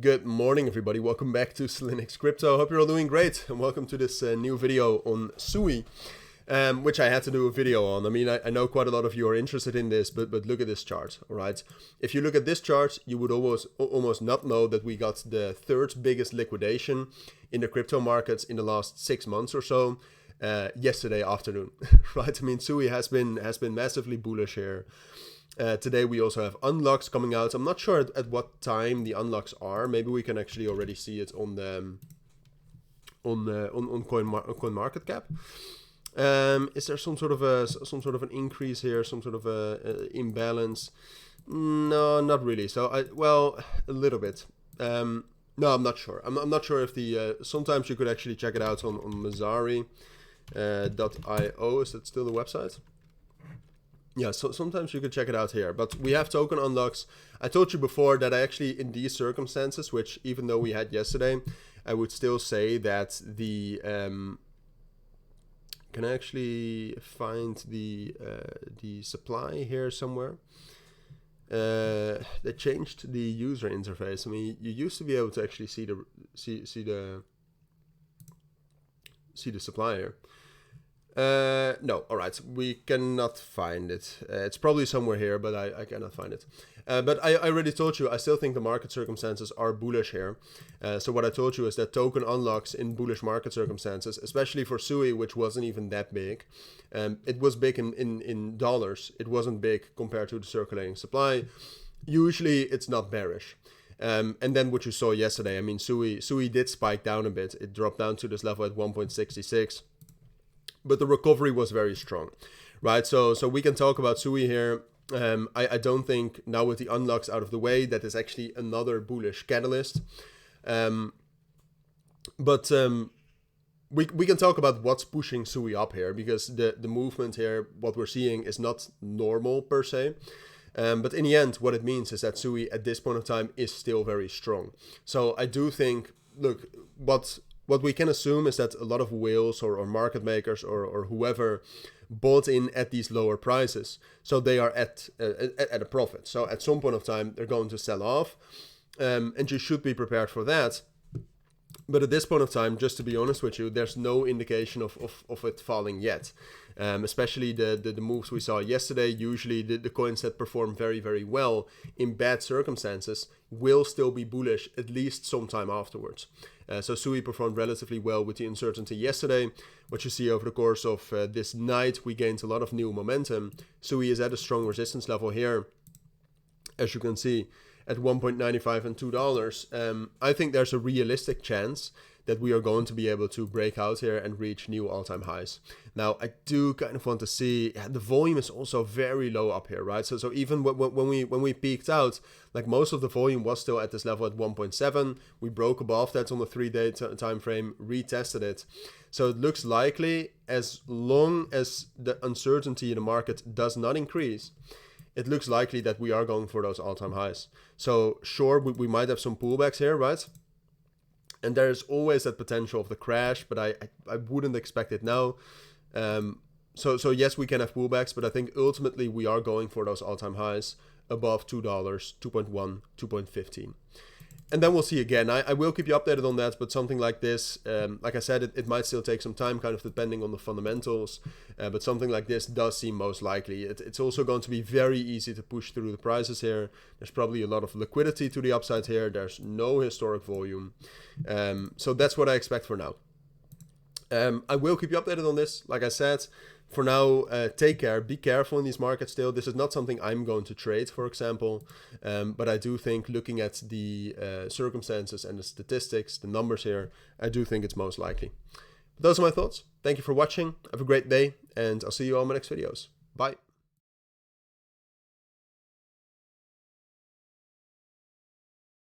Good morning, everybody. Welcome back to Cilinix Crypto. Hope you're all doing great, and welcome to this new video on Sui, which I had to do a video on. I mean, I know quite a lot of you are interested in this, but look at this chart, all right? If you look at this chart, you would almost not know that we got the third biggest liquidation in the crypto markets in the last 6 months or so yesterday afternoon, right? I mean, Sui has been massively bullish here. Today we also have unlocks coming out. I'm not sure at what time the unlocks are. Maybe we can actually already see it on the on CoinMarketCap. Is there some sort of an increase here? Some sort of a imbalance? No, not really. So a little bit. No, I'm not sure. I'm not sure if the sometimes you could actually check it out on Mazari.io. Is that still the website? Yeah, so sometimes you could check it out here, but we have token unlocks. I told you before that I actually, in these circumstances, which even though we had yesterday, I would still say that the can I actually find the supply here somewhere? They changed the user interface. I mean, you used to be able to actually see the supply here. No, all right, we cannot find it. It's probably somewhere here, but I cannot find it. But I already told you, I still think the market circumstances are bullish here. So what I told you is that token unlocks in bullish market circumstances, especially for Sui, which wasn't even that big. It was big in dollars. It wasn't big compared to the circulating supply. Usually it's not bearish. And then what you saw yesterday, I mean, Sui did spike down a bit. It dropped down to this level at 1.66. But the recovery was very strong, right? So we can talk about Sui here. I don't think now with the unlocks out of the way, that is actually another bullish catalyst. But we can talk about what's pushing Sui up here, because the movement here, what we're seeing is not normal per se. But in the end, what it means is that Sui at this point of time is still very strong. So I do think, look, what we can assume is that a lot of whales or market makers or whoever bought in at these lower prices. So they are at a profit. So at some point of time, they're going to sell off. And you should be prepared for that. But at this point of time, just to be honest with you, there's no indication of it falling yet. Especially the moves we saw yesterday. Usually the coins that perform very, very well in bad circumstances will still be bullish at least sometime afterwards. So Sui performed relatively well with the uncertainty yesterday. What you see over the course of this night, we gained a lot of new momentum. Sui is at a strong resistance level here, as you can see, at 1.95 and $2. I think there's a realistic chance that we are going to be able to break out here and reach new all-time highs. Now, I do kind of want to see, the volume is also very low up here, right? So even when we peaked out, like most of the volume was still at this level at 1.7. We broke above that on the 3-day time frame, retested it. So it looks likely, as long as the uncertainty in the market does not increase, it looks likely that we are going for those all-time highs. So sure, we might have some pullbacks here, right? And there's always that potential of the crash, but I wouldn't expect it now. So yes, we can have pullbacks, but I think ultimately we are going for those all-time highs above $2, 2.1, 2.15. And then we'll see again. I will keep you updated on that, but something like this, like I said, it might still take some time, kind of depending on the fundamentals. But something like this does seem most likely. It's also going to be very easy to push through the prices here. There's probably a lot of liquidity to the upside here. There's no historic volume. So that's what I expect for now. I will keep you updated on this. Like I said, for now, take care. Be careful in these markets still. This is not something I'm going to trade, for example. But I do think, looking at the circumstances and the statistics, the numbers here, I do think it's most likely. But those are my thoughts. Thank you for watching. Have a great day, and I'll see you all in my next videos. Bye.